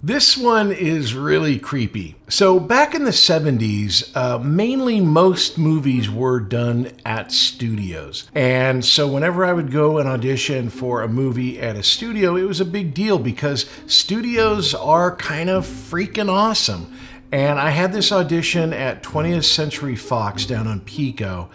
This one is really creepy. So back in the 70s, mainly most movies were done at studios. And so whenever I would go and audition for a movie at a studio, it was a big deal because studios are kind of freaking awesome. And I had this audition at 20th Century Fox down on Pico.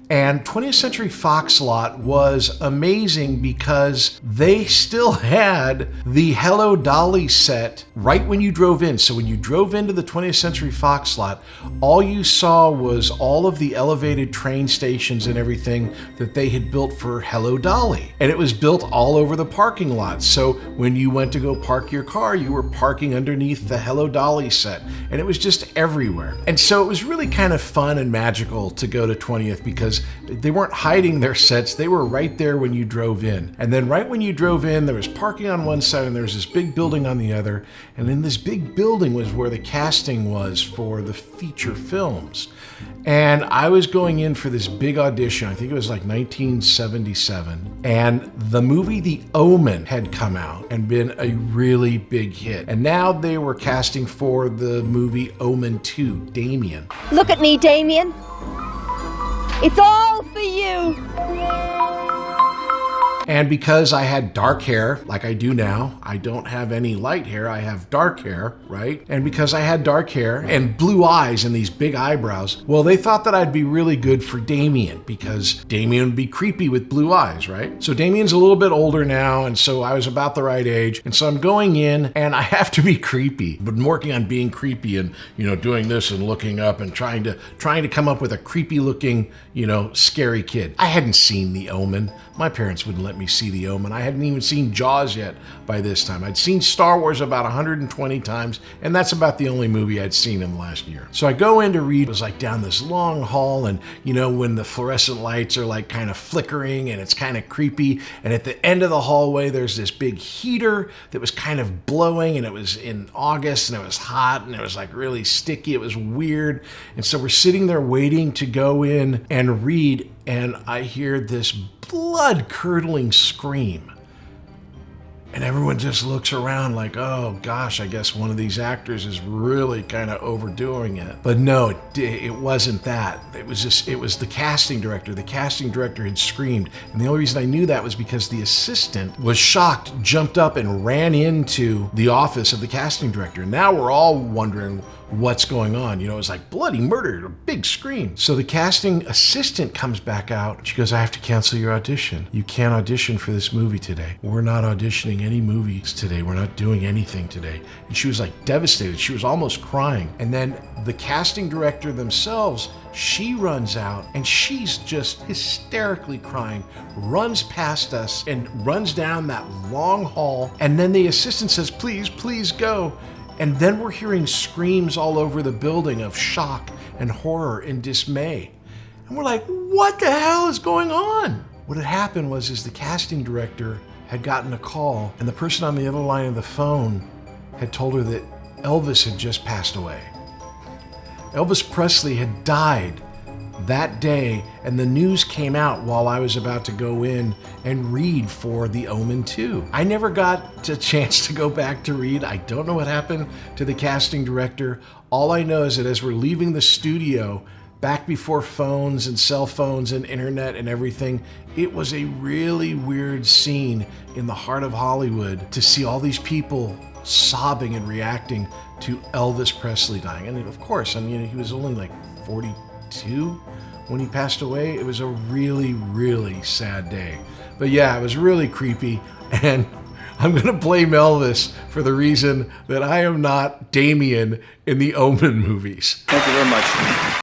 And 20th Century Fox lot was amazing because they still had the Hello Dolly set right when you drove in. So when you drove into the 20th Century Fox lot, all you saw was all of the elevated train stations and everything that they had built for Hello Dolly. And it was built all over the parking lot. So when you went to go park your car, you were parking underneath the Hello Dolly set. And it was just everywhere. And so it was really kind of fun and magical to go to 20th because they weren't hiding their sets. They were right there when you drove in. And then right when you drove in, there was parking on one side and there was this big building on the other. And in this big building was where the casting was for the feature films. And I was going in for this big audition. I think it was like 1977. And the movie The Omen had come out and been a really big hit. And now they were casting for the movie Omen 2, Damien. Look at me, Damien. It's all for you. And because I had dark hair, like I do now, I don't have any light hair, I have dark hair, right? And because I had dark hair and blue eyes and these big eyebrows, well, they thought that I'd be really good for Damien because Damien would be creepy with blue eyes, right? So Damien's a little bit older now, and so I was about the right age. And so I'm going in and I have to be creepy. Been working on being creepy and, doing this and looking up and trying to come up with a creepy looking, scary kid. I hadn't seen The Omen. My parents wouldn't let me see The Omen. I hadn't even seen Jaws yet by this time. I'd seen Star Wars about 120 times, and that's about the only movie I'd seen in the last year. So I go in to read. It was like down this long hall, and when the fluorescent lights are like kind of flickering and it's kind of creepy, and at the end of the hallway there's this big heater that was kind of blowing, and it was in August and it was hot and it was like really sticky. It was weird. And so we're sitting there waiting to go in and read, and I hear this blood-curdling scream. And everyone just looks around like, oh gosh, I guess one of these actors is really kind of overdoing it. But no, it wasn't that. It was the casting director. The casting director had screamed. And the only reason I knew that was because the assistant was shocked, jumped up and ran into the office of the casting director. And now we're all wondering what's going on. It was like bloody murder, a big scream. So the casting assistant comes back out. She goes, I have to cancel your audition. You can't audition for this movie today. We're not auditioning any movies today. We're not doing anything today. And she was like devastated. She was almost crying. And then the casting director themselves, she runs out and she's just hysterically crying, runs past us and runs down that long hall. And then the assistant says, please, please go. And then we're hearing screams all over the building of shock and horror and dismay. And we're like, what the hell is going on? What had happened was the casting director had gotten a call, and the person on the other line of the phone had told her that Elvis had just passed away. Elvis Presley had died that day, and the news came out while I was about to go in and read for The Omen 2. I never got a chance to go back to read. I don't know what happened to the casting director. All I know is that as we're leaving the studio, back before phones and cell phones and internet and everything, it was a really weird scene in the heart of Hollywood to see all these people sobbing and reacting to Elvis Presley dying. And of course, he was only like 42 when he passed away. It was a really, really sad day. But yeah, it was really creepy, and I'm gonna blame Elvis for the reason that I am not Damien in the Omen movies. Thank you very much.